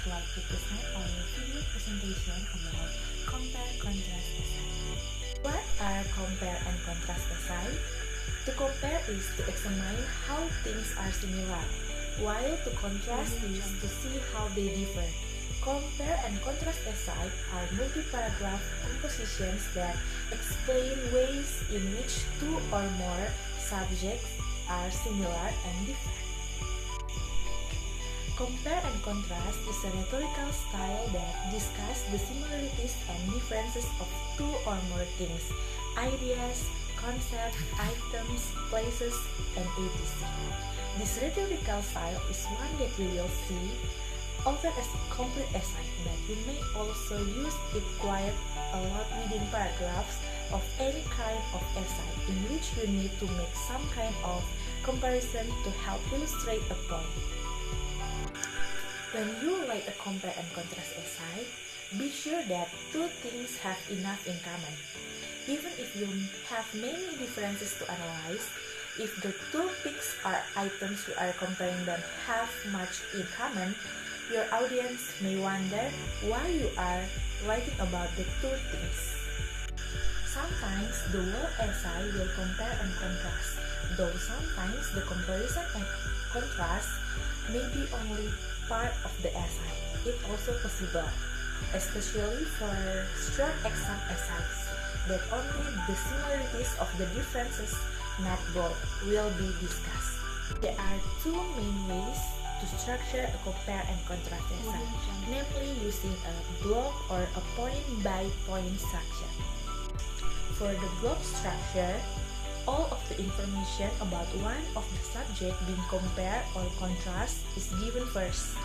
like to present our video presentation about compare-contrast essay. What are compare and contrast essay? To compare is to examine how things are similar, while to contrast is to see how they differ. Compare and contrast essay are multi-paragraph compositions that explain ways in which two or more subjects are similar and different. Compare and contrast is a rhetorical style that discusses the similarities and differences of two or more things, ideas, concepts, items, places, and etc. This rhetorical style is one that we will see often as complete essay, but you may also use it quite a lot within paragraphs of any kind of essay in which you need to make some kind of comparison to help illustrate a point. When you write a compare and contrast essay, be sure that two things have enough in common. Even if you have many differences to analyze, if the two things or items you are comparing them have much in common, your audience may wonder why you are writing about the two things. Sometimes the whole essay will compare and contrast, though sometimes the comparison and contrast may be only part of the essay. It's also possible, especially for short exam essays, that only the similarities of the differences, not both, will be discussed. There are two main ways to structure a compare and contrast essay, namely using a block or a point-by-point structure. For the block structure, all of the information about one of the subject being compared or contrast is given first,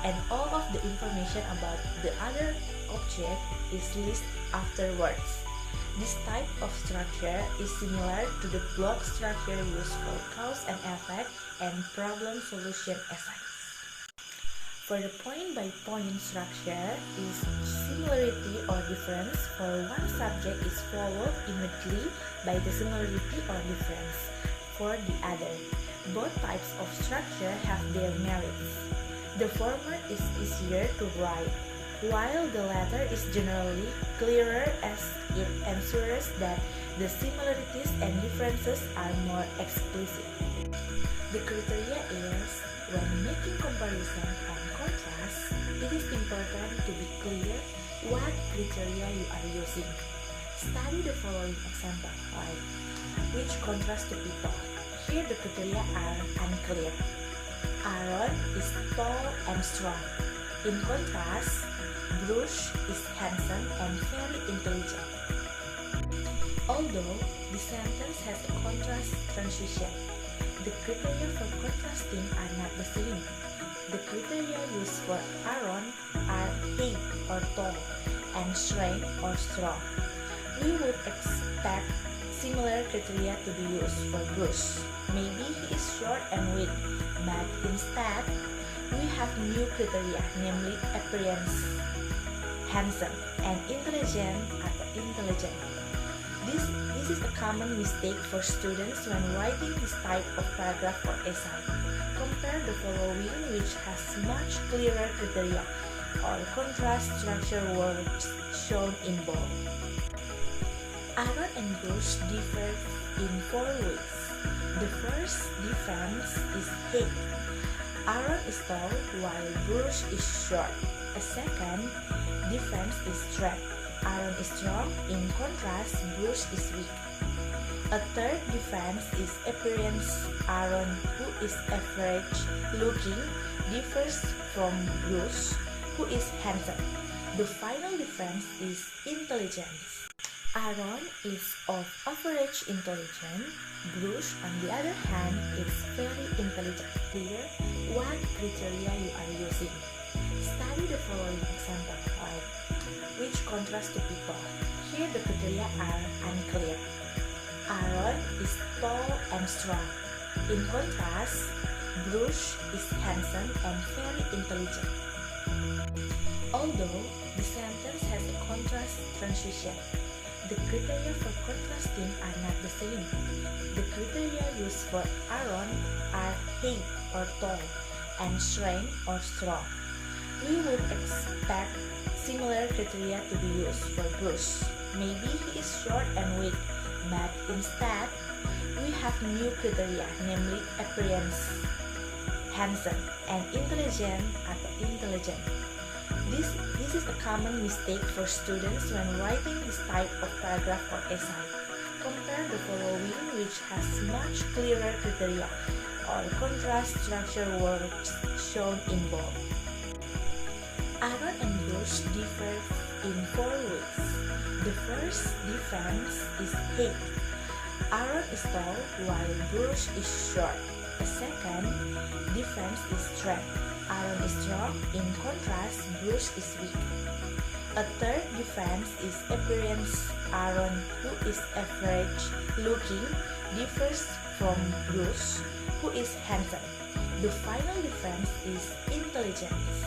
and all of the information about the other object is listed afterwards. This type of structure is similar to the block structure used for cause and effect and problem solution essays. For the point-by-point structure is similarity or difference for one subject is followed immediately by the similarity or difference for the other. Both types of structure have their merits. The former is easier to write, while the latter is generally clearer as it ensures that the similarities and differences are more explicit. The criteria is, when making comparison and contrast, it is important to be clear what criteria you are using. Study the following example, like which contrast to people. Here the criteria are unclear. Aaron is tall and strong. In contrast, Bruce is handsome and very intelligent. Although the sentence has a contrast transition, the criteria for contrasting are not the same. The criteria used for Aaron are height or tall and strength or strong. We would expect similar criteria to be used for Bruce. Maybe he is short and weak, but instead we have new criteria, namely appearance, handsome, and intelligent atau intelligent. This is a common mistake for students when writing this type of paragraph or essay. Compare the following, which has much clearer criteria, or contrast structure words shown in bold. Aaron and Bruce differ in 4 ways. The first difference is height. Aaron is tall while Bruce is short. A second difference is strength. Aaron is strong, in contrast, Bruce is weak. A third difference is appearance. Aaron, who is average looking, differs from Bruce, who is handsome. The final difference is intelligence. Aaron is of average intelligence. Bruce, on the other hand, is very intelligent. Clear what criteria you are using. Study the following example, like which contrast to people. Here the criteria are unclear. Aaron is tall and strong. In contrast, Bruce is handsome and very intelligent. Although the sentence has a contrast transition, the criteria for contrasting are not the same. The criteria used for Aaron are height or tall and strength or strong. we would expect similar criteria to be used for Bruce. Maybe he is short and weak, but instead, we have new criteria, namely appearance, handsome, and intelligent. This is a common mistake for students when writing this type of paragraph or essay. Compare the following, which has much clearer criteria, or contrast structure words shown in bold. Aaron and Bruce differ in 4 ways. The first difference is height. Aaron is tall while Bruce is short. The second difference is strength. Aaron is strong, in contrast, Bruce is weak. A third difference is appearance. Aaron, who is average looking, differs from Bruce, who is handsome. The final difference is intelligence.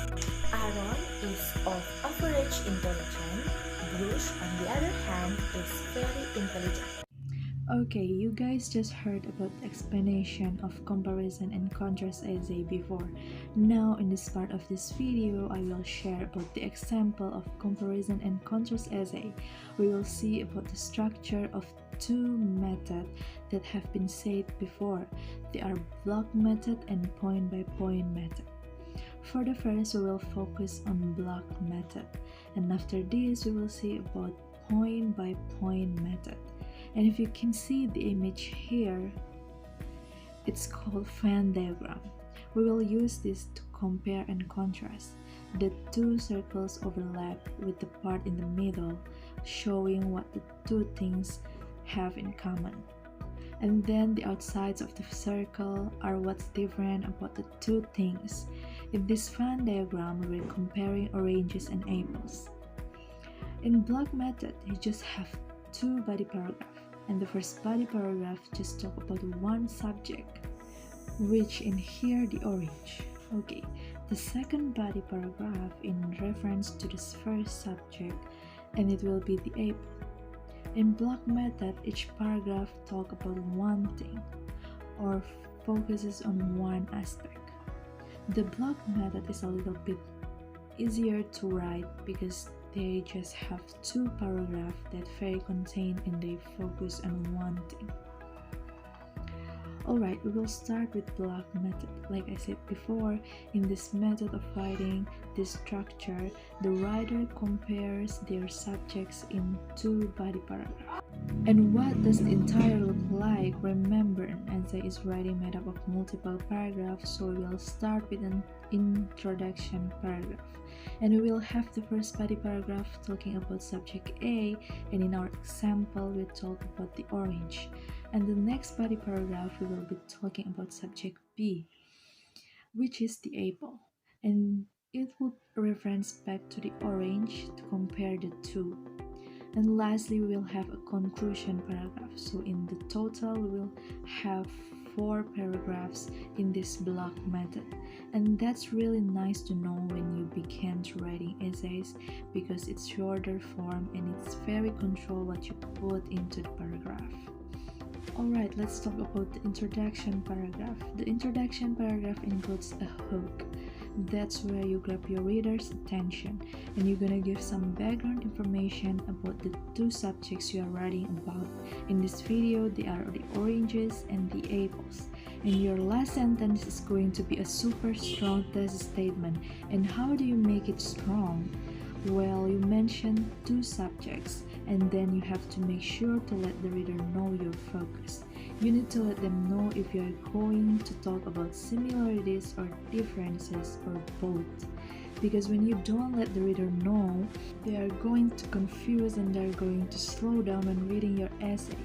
Aaron is of average intelligence. Bruce, on the other hand, is very intelligent. Okay, you guys just heard about the explanation of comparison and contrast essay before. Now, in this part of this video, I will share about the example of comparison and contrast essay. We will see about the structure of 2 methods that have been said before. They are block method and point-by-point method. For the first, we will focus on block method, and after this, we will see about point-by-point method. And if you can see the image here, it's called Venn diagram. We will use this to compare and contrast. The 2 circles overlap with the part in the middle, showing what the 2 things have in common. And then the outsides of the circle are what's different about the 2 things. In this Venn diagram, we're comparing oranges and apples. In block method, you just have 2 body paragraphs, and the first body paragraph just talk about 1 subject, which in here the orange. Okay, the second body paragraph in reference to this first subject, and it will be the apple. In block method, each paragraph talk about 1 thing or focuses on 1 aspect. The block method is a little bit easier to write because they just have 2 paragraphs that very contain and they focus on 1 thing. Alright, we will start with block method. Like I said before, in this method of writing this structure, the writer compares their subjects in 2 body paragraphs. And what does the entire look like? Remember, an essay is writing made up of multiple paragraphs, so we will start with an introduction paragraph. And we will have the first body paragraph talking about subject A, and in our example, we talk about the orange. And the next body paragraph, we will be talking about subject B, which is the apple. And it will reference back to the orange to compare the 2. And lastly, we will have a conclusion paragraph. So in the total, we will have 4 paragraphs in this block method. And that's really nice to know when you begin to writing essays, because it's shorter form and it's very controlled what you put into the paragraph. Alright, let's talk about the introduction paragraph. The introduction paragraph includes a hook. That's where you grab your reader's attention, and you're gonna give some background information about the 2 subjects you are writing about. In this video, they are the oranges and the apples. And your last sentence is going to be a super strong thesis statement. And how do you make it strong? Well, you mention 2 subjects, and then you have to make sure to let the reader know your focus. You need to let them know if you are going to talk about similarities or differences or both. Because when you don't let the reader know, they are going to confuse and they're going to slow down when reading your essay,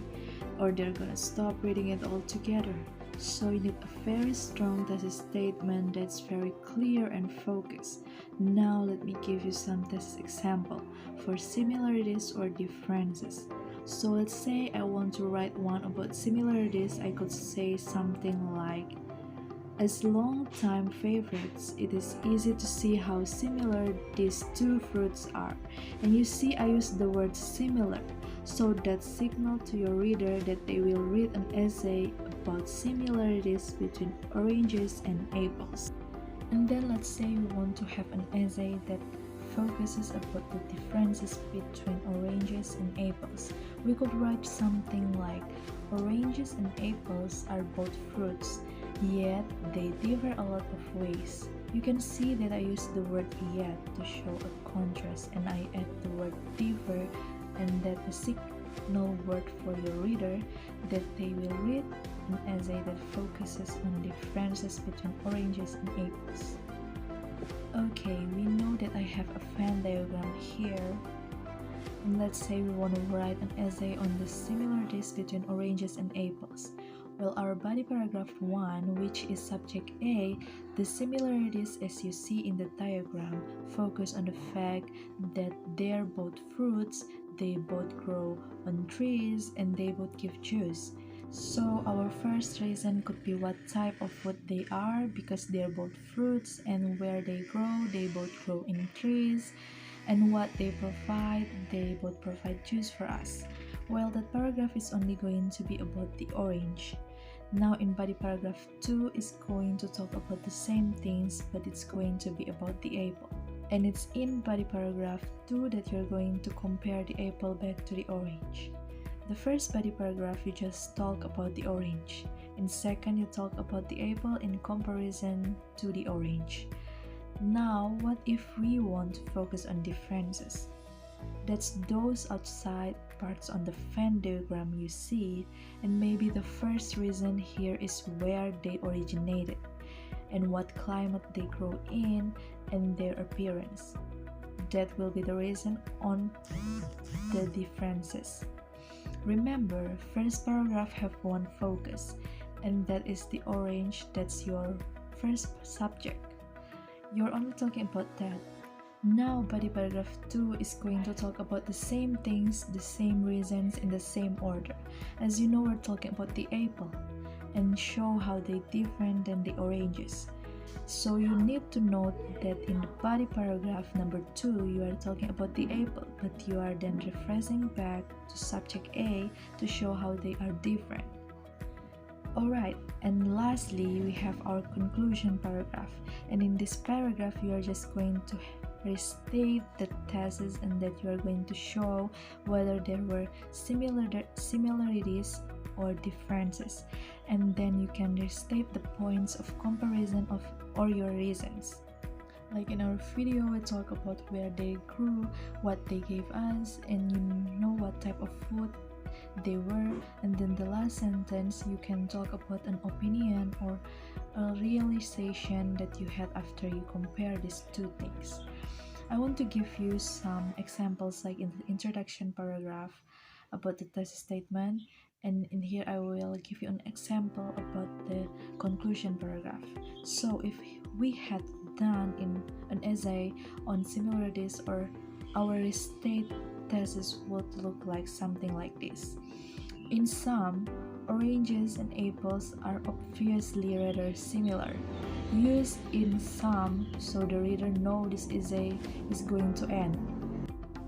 or they're gonna stop reading it altogether. So you need a very strong thesis statement that's very clear and focused. Now let me give you some thesis example for similarities or differences. So let's say I want to write one about similarities. I could say something like, as long-time favorites, it is easy to see how similar these 2 fruits are. And you see I use the word similar, so that signal to your reader that they will read an essay about similarities between oranges and apples. And then let's say we want to have an essay that focuses about the differences between oranges and apples. We could write something like, oranges and apples are both fruits, yet they differ a lot of ways. You can see that I use the word yet to show a contrast, and I add the word differ, and that the signal word for your reader that they will read an essay that focuses on differences between oranges and apples. Okay, we know that I have a Venn diagram here, and let's say we want to write an essay on the similarities between oranges and apples. Well, our body paragraph 1, which is subject A, the similarities as you see in the diagram focus on the fact that they're both fruits, they both grow on trees, and they both give juice. So our first reason could be what type of fruit they are, because they are both fruits, and where they both grow in trees, and what they both provide juice for us. Well, that paragraph is only going to be about the orange. Now in body paragraph 2 is going to talk about the same things, but it's going to be about the apple. And it's in body paragraph 2 that you're going to compare the apple back to the orange. The first body paragraph you just talk about the orange. In second you talk about the apple in comparison to the orange. Now what if we want to focus on differences? That's those outside parts on the Venn diagram you see, and maybe the first reason here is where they originated, and what climate they grow in, and their appearance. That will be the reason on the differences. Remember, first paragraph have one focus, and that is the orange. That's your first subject. You're only talking about that. Now body paragraph 2 is going to talk about the same things, the same reasons, in the same order. As you know, we're talking about the apple and show how they different than the oranges. So you need to note that in the body paragraph number 2 you are talking about the apple, but you are then referring back to subject A to show how they are different. Alright, and lastly we have our conclusion paragraph, and in this paragraph you are just going to restate the thesis, and that you are going to show whether there were similarities or differences, and then you can restate the points of comparison or your reasons. Like in our video, we talk about where they grew, what they gave us, and you know what type of food they were. And then the last sentence, you can talk about an opinion or a realization that you had after you compare these two things. I want to give you some examples, like in the introduction paragraph about the thesis statement, and in here I will give you an example about the conclusion paragraph. So if we had done in an essay on similarities, or our restate thesis would look like something like this. In sum, oranges and apples are obviously rather similar. Use in sum so the reader knows this essay is going to end.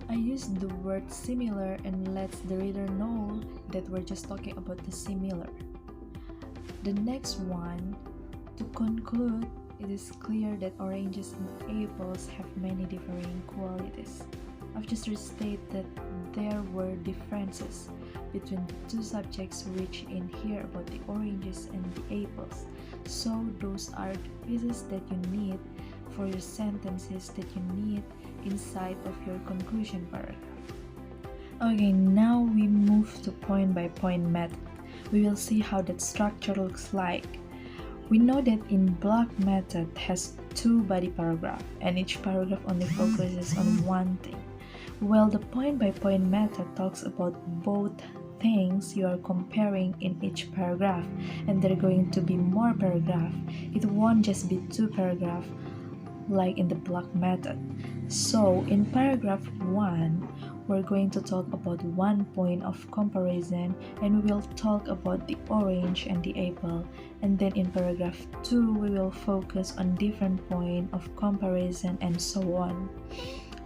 I use the word similar and lets the reader know that we're just talking about the similar. The next one, to conclude, it is clear that oranges and apples have many differing qualities. I've just restated that there were differences between the two subjects which in here about the oranges and the apples. So those are the pieces that you need for your sentences that you need inside of your conclusion paragraph. Okay, now we move to point by point method. We will see how that structure looks like. We know that in block method has two body paragraph, and each paragraph only focuses on one thing. Well, the point by point method talks about both things you are comparing in each paragraph, and there are going to be more paragraphs. It won't just be two paragraphs like in the block method. So in paragraph 1, we're going to talk about one point of comparison, and we will talk about the orange and the apple. And then in paragraph 2, we will focus on different point of comparison, and so on.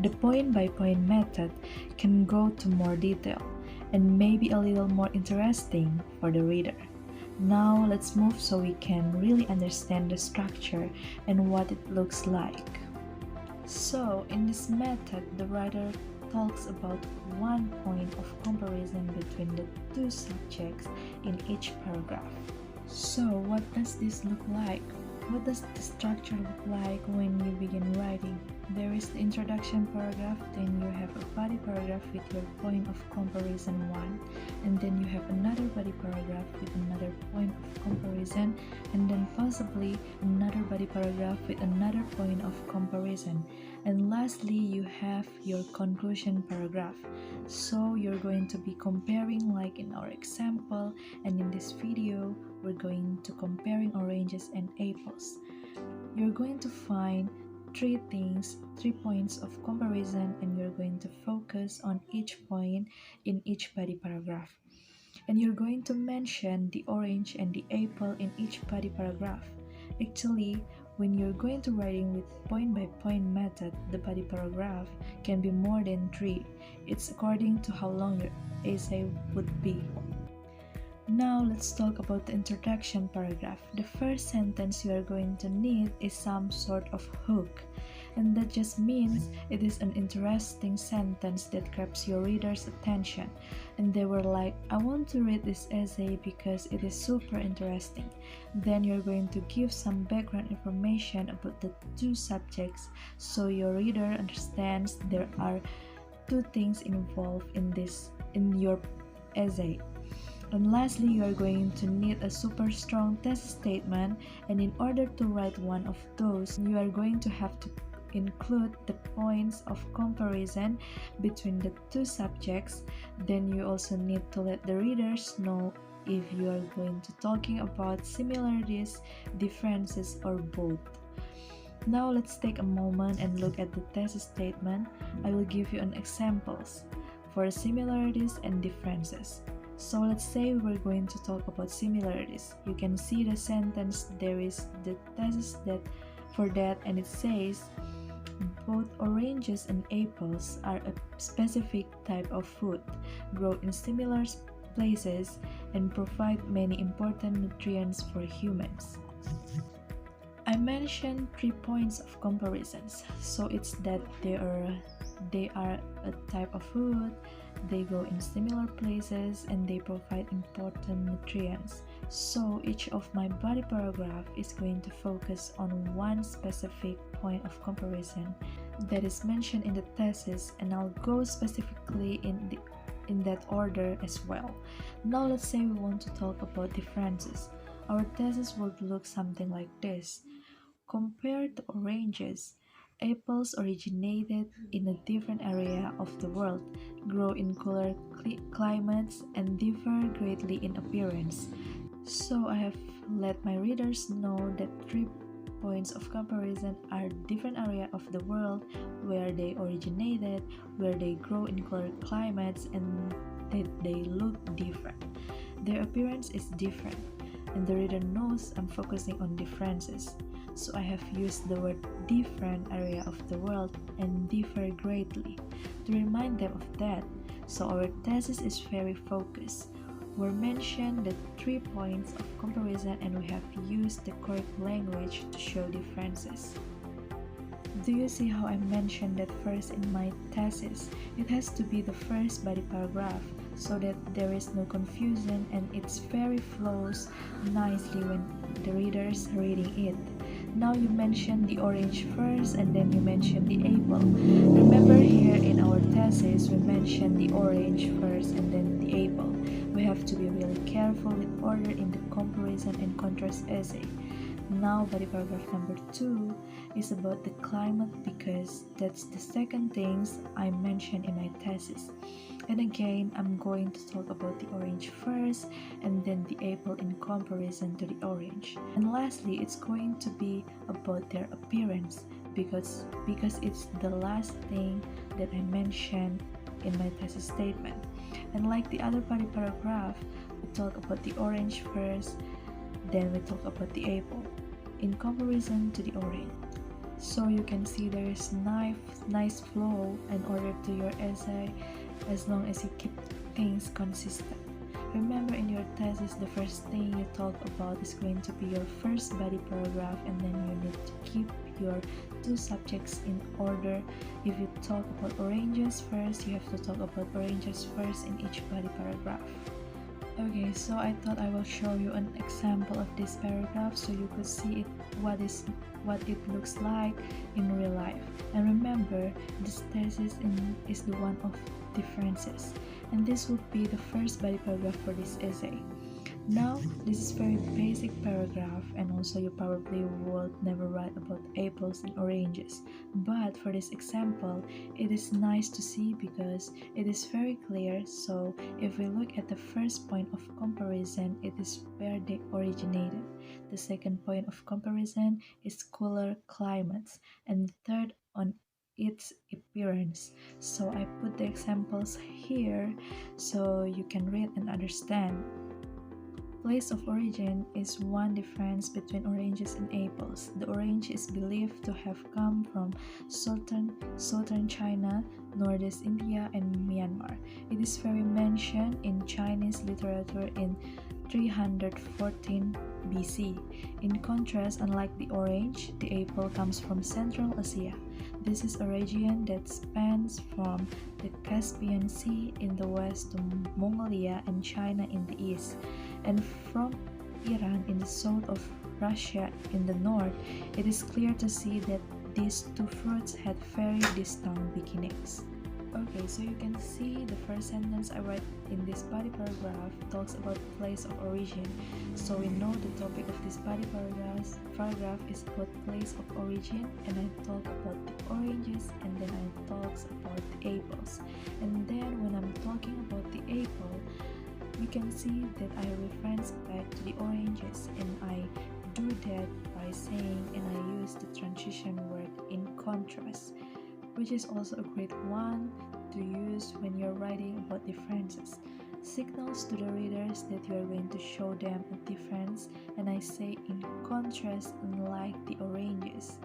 The point by point method can go to more detail and maybe a little more interesting for the reader. Now let's move so we can really understand the structure and what it looks like. So in this method, the writer talks about one point of comparison between the two subjects in each paragraph. So what does this look like? What does the structure look like when you begin writing? There is the introduction paragraph, then you have a body paragraph with your point of comparison 1, and then you have another body paragraph with another point of comparison, and then possibly another body paragraph with another point of comparison. And lastly, you have your conclusion paragraph. So you're going to be comparing like in our example, and in this video, we're going to comparing oranges and apples. You're going to find three points of comparison, and you're going to focus on each point in each body paragraph. And you're going to mention the orange and the apple in each body paragraph. Actually, when you're going to writing with point by point method, the body paragraph can be more than 3. It's according to how long your essay would be. Now let's talk about the introduction paragraph. The first sentence you are going to need is some sort of hook, and that just means it is an interesting sentence that grabs your reader's attention, and they were like, I want to read this essay because it is super interesting. Then you're going to give some background information about the two subjects so your reader understands there are two things involved in your essay. And lastly, you are going to need a super strong thesis statement, and in order to write one of those, you are going to have to include the points of comparison between the two subjects. Then you also need to let the readers know if you are going to talking about similarities, differences, or both. Now let's take a moment and look at the thesis statement. I will give you an examples for similarities and differences. So let's say we're going to talk about similarities. You can see the sentence, there is the thesis for that, and it says both oranges and apples are a specific type of fruit, grow in similar places, and provide many important nutrients for humans. I mentioned 3 points of comparisons. So it's that they are a type of food, they grow in similar places, and they provide important nutrients. So each of my body paragraph is going to focus on one specific point of comparison that is mentioned in the thesis, and I'll go specifically in that order as well. Now let's say we want to talk about differences. Our thesis would look something like this. Compared to oranges, apples originated in a different area of the world, grow in cooler climates, and differ greatly in appearance. So I have let my readers know that 3 points of comparison are different area of the world where they originated, where they grow in cooler climates, and that they look different. Their appearance is different, and the reader knows I'm focusing on differences. So I have used the word different area of the world and differ greatly to remind them of that. So our thesis is very focused. We're mentioned the 3 points of comparison, and we have used the correct language to show differences. Do you see how I mentioned that first in my thesis? It has to be the first body paragraph so that there is no confusion, and it's very flows nicely when the reader's reading it. Now you mention the orange first, and then you mention the apple. Remember here in our thesis, we mentioned the orange first and then the apple. We have to be really careful with order in the comparison and contrast essay. Now body paragraph number 2 is about the climate, because that's the second things I mentioned in my thesis. And again, I'm going to talk about the orange first and then the apple in comparison to the orange. And lastly, it's going to be about their appearance because it's the last thing that I mentioned in my thesis statement. And like the other body paragraph, we talk about the orange first, then we talk about the apple in comparison to the orange. So you can see there is nice flow in order to your essay as long as you keep things consistent. Remember, in your thesis, the first thing you talk about is going to be your first body paragraph, and then you need to keep your two subjects in order. If you talk about oranges first, you have to talk about oranges first in each body paragraph. Okay, so I thought I will show you an example of this paragraph so you could see what it looks like in real life. And remember, this thesis is the one of differences, and this would be the first body paragraph for this essay. Now, this is very basic paragraph, and also you probably would never write about apples and oranges. But for this example, it is nice to see because it is very clear. So if we look at the first point of comparison, it is where they originated. The second point of comparison is cooler climates, and the third on its appearance. So I put the examples here so you can read and understand. Place of origin is one difference between oranges and apples. The orange is believed to have come from southern China, northeast India, and Myanmar. It is very mentioned in Chinese literature in 314 BC. In contrast, unlike the orange, the apple comes from Central Asia. This is a region that spans from the Caspian Sea in the west to Mongolia and China in the east, and from Iran in the south of Russia in the north. It is clear to see that these two fruits had very distinct beginnings. Okay, so you can see the first sentence I write in this body paragraph talks about place of origin. So we know the topic of this body paragraph is about place of origin, and I talk about the oranges, and then I talks about the apples. And then when I'm talking about the apple, you can see that I reference back to the oranges, and I do that by saying, and I use the transition word in contrast, which is also a great one to use when you're writing about differences. Signals to the readers that you are going to show them a difference, and I say in contrast, unlike the oranges.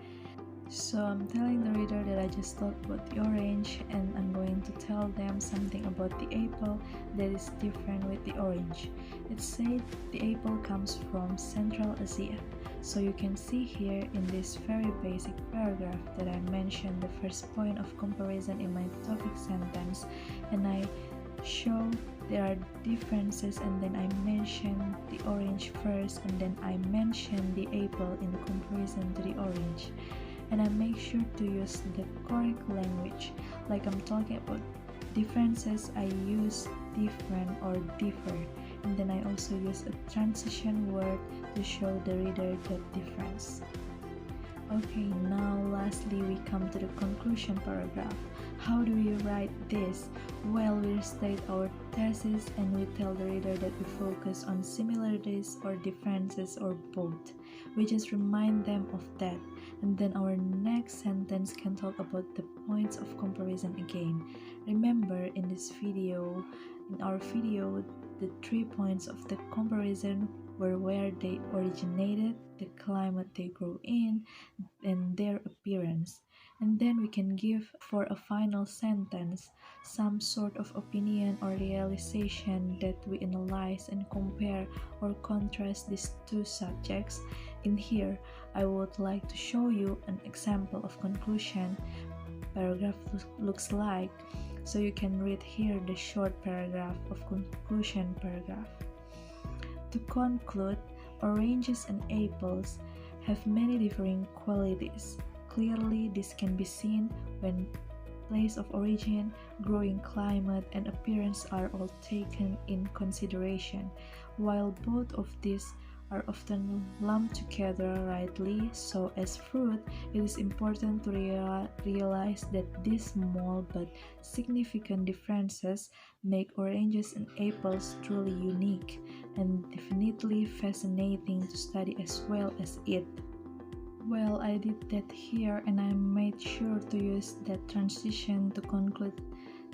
So I'm telling the reader that I just talked about the orange, and I'm going to tell them something about the apple that is different with the orange. It said the apple comes from Central Asia. So you can see here in this very basic paragraph that I mentioned the first point of comparison in my topic sentence, and I show there are differences, and then I mention the orange first, and then I mention the apple in comparison to the orange. And I make sure to use the correct language. Like I'm talking about differences, I use different or differ, and then I also use a transition word to show the reader that difference. Okay, now lastly we come to the conclusion paragraph. How do we write this? Well, we state our thesis and we tell the reader that we focus on similarities or differences or both. We just remind them of that, and then our next sentence can talk about the points of comparison again. Remember, in our video, the 3 points of the comparison were where they originated, the climate they grow in, and their appearance. And then we can give for a final sentence some sort of opinion or realization that we analyze and compare or contrast these two subjects. In here, I would like to show you an example of conclusion paragraph looks like. So you can read here the short paragraph of conclusion paragraph. To conclude, oranges and apples have many differing qualities. Clearly, this can be seen when place of origin, growing climate, and appearance are all taken in consideration. While both of these are often lumped together rightly, so as fruit, it is important to realize that these small but significant differences make oranges and apples truly unique and definitely fascinating to study as well as eat. Well, I did that here, and I made sure to use that transition to conclude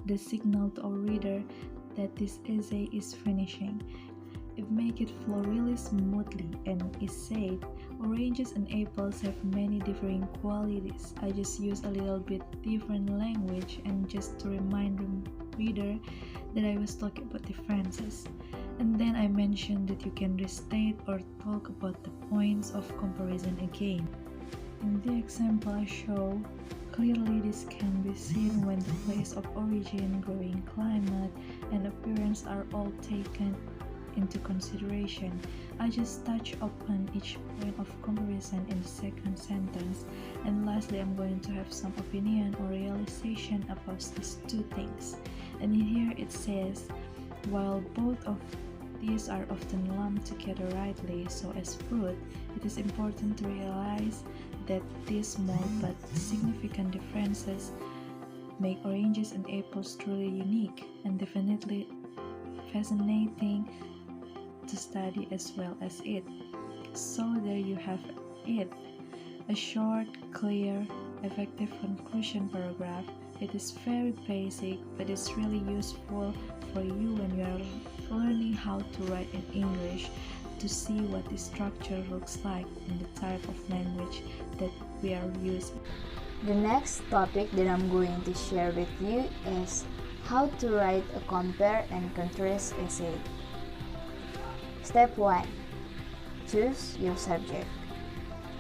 the signal to our reader that this essay is finishing. It make it flow really smoothly, and it said, oranges and apples have many differing qualities. I just use a little bit different language and just to remind the reader that I was talking about differences. And then I mentioned that you can restate or talk about the points of comparison again. In the example I show, clearly this can be seen when the place of origin, growing climate, and appearance are all taken into consideration. I just touch upon each point of comparison in the second sentence, and lastly I'm going to have some opinion or realization about these two things. And in here it says, while both of these are often lumped together rightly so as fruit, it is important to realize that these small but significant differences make oranges and apples truly unique and definitely fascinating to study as well as eat. So there you have it, a short, clear, effective conclusion paragraph. It is very basic, but it's really useful for you when you are learning how to write in English, to see what the structure looks like in the type of language that we are using. The next topic that I'm going to share with you is how to write a compare and contrast essay. Step 1. Choose your subject.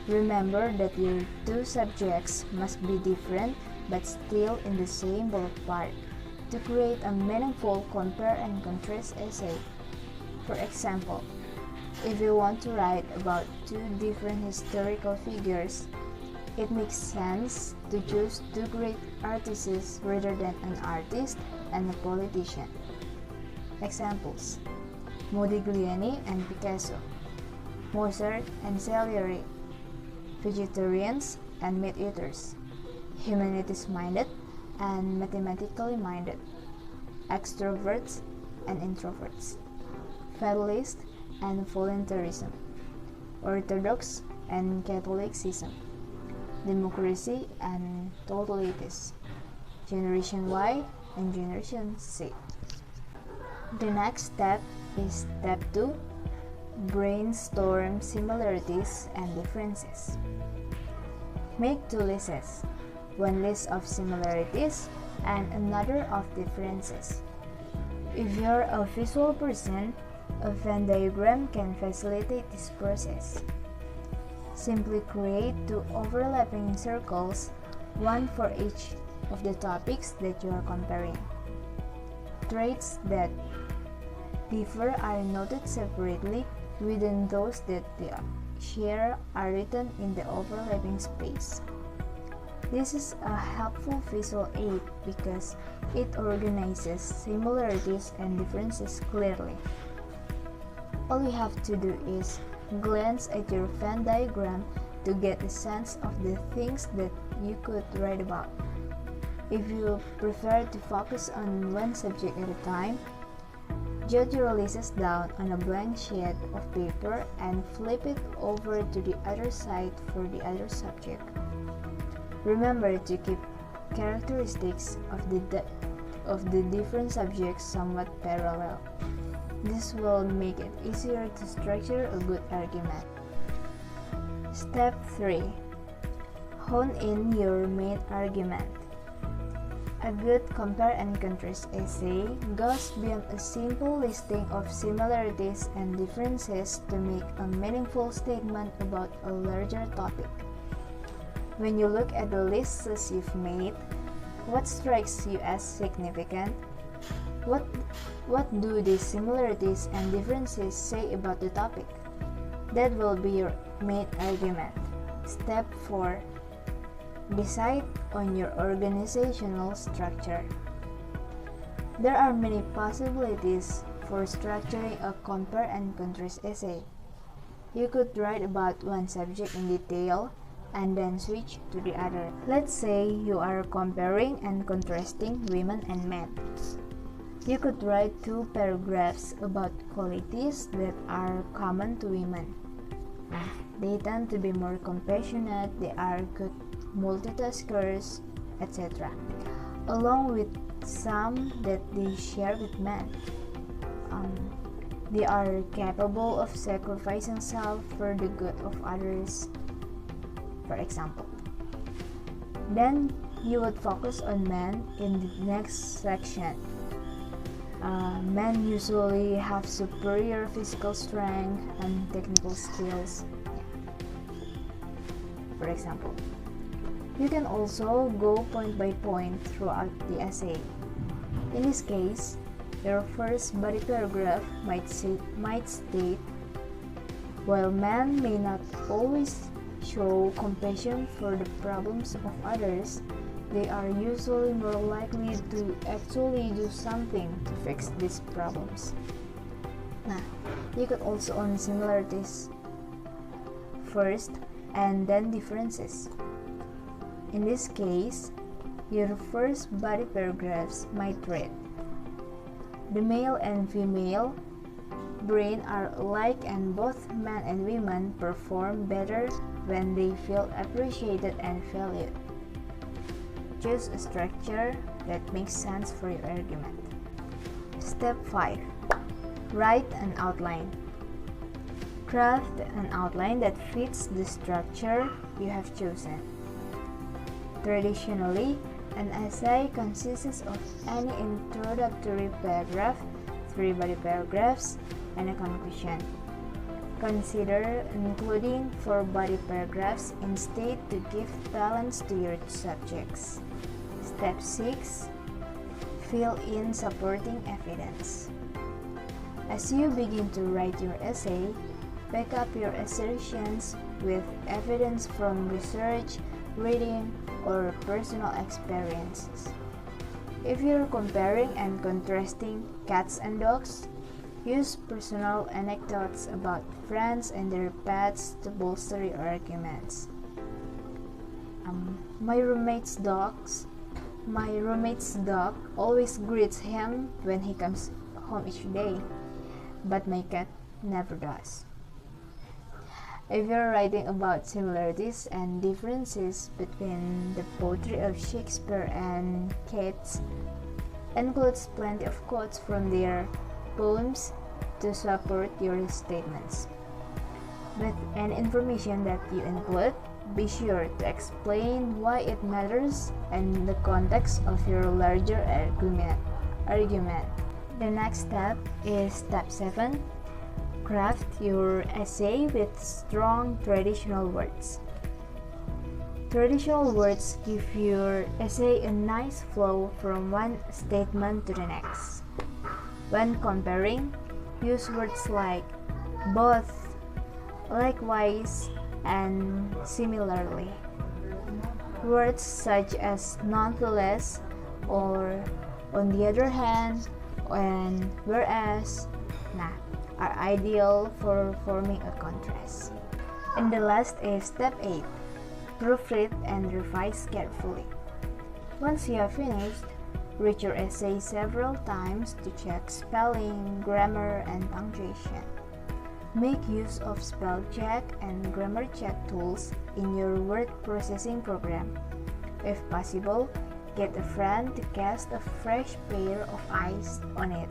Remember that your two subjects must be different but still in the same ballpark to create a meaningful compare and contrast essay. For example, if you want to write about two different historical figures, it makes sense to choose two great artists rather than an artist and a politician. Examples: Modigliani and Picasso, Mozart and Salieri, vegetarians and meat-eaters, humanities-minded and mathematically minded, extroverts and introverts, fatalist and voluntarism, Orthodox and Catholicism, democracy and totalities, Generation Y and Generation Z. The next step is step 2, brainstorm similarities and differences. Make two lists, one list of similarities and another of differences. If you're a visual person, a Venn diagram can facilitate this process. Simply create two overlapping circles, one for each of the topics that you are comparing. Traits that differ are noted separately within those that they share are written in the overlapping space. This is a helpful visual aid because it organizes similarities and differences clearly. All you have to do is glance at your Venn diagram to get a sense of the things that you could write about. If you prefer to focus on one subject at a time, jot your lists down on a blank sheet of paper and flip it over to the other side for the other subject. Remember to keep characteristics of the different subjects somewhat parallel. This will make it easier to structure a good argument. Step 3. Hone in your main argument. A good compare and contrast essay goes beyond a simple listing of similarities and differences to make a meaningful statement about a larger topic. When you look at the lists you've made, what strikes you as significant? What do these similarities and differences say about the topic? That will be your main argument. Step 4. Decide on your organizational structure. There are many possibilities for structuring a compare and contrast essay. You could write about one subject in detail and then switch to the other. Let's say you are comparing and contrasting women and men. You could write 2 paragraphs about qualities that are common to women. They tend to be more compassionate, they are good multitaskers, etc., along with some that they share with men. They are capable of sacrificing self for the good of others, for example. Then you would focus on men in the next section. Men usually have superior physical strength and technical skills. For example, you can also go point by point throughout the essay. In this case, your first body paragraph might state, while men may not always show compassion for the problems of others, they are usually more likely to actually do something to fix these problems. Nah, you could also own similarities first and then differences. In this case, your first body paragraphs might read, the male and female brain are alike and both men and women perform better when they feel appreciated and valued. Choose a structure that makes sense for your argument. Step 5. Write an outline. Craft an outline that fits the structure you have chosen. Traditionally, an essay consists of an introductory paragraph, 3 body paragraphs, and a conclusion. Consider including 4 body paragraphs instead to give balance to your subjects. Step 6. Fill in supporting evidence. As you begin to write your essay, back up your assertions with evidence from research, reading, or personal experiences. If you're comparing and contrasting cats and dogs, use personal anecdotes about friends and their pets to bolster your arguments. My roommate's dog always greets him when he comes home each day, but my cat never does. If you're writing about similarities and differences between the poetry of Shakespeare and Keats, includes plenty of quotes from their poems to support your statements. With any information that you include, be sure to explain why it matters and the context of your larger argument. The next step is step 7. Craft your essay with strong traditional words. Traditional words give your essay a nice flow from one statement to the next. When comparing, use words like both, likewise, and similarly. Words such as nonetheless or on the other hand and whereas are ideal for forming a contrast. And the last is step 8. Proofread and revise carefully. Once you have finished, read your essay several times to check spelling, grammar, and punctuation. Make use of spell check and grammar check tools in your word processing program. If possible, get a friend to cast a fresh pair of eyes on it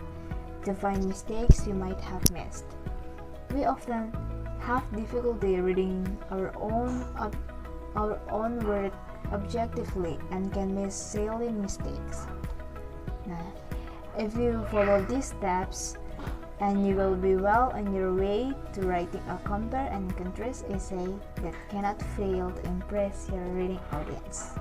to find mistakes you might have missed. We often have difficulty reading our own work objectively and can miss silly mistakes. If you follow these steps, and you will be well on your way to writing a compare and contrast essay that cannot fail to impress your reading audience.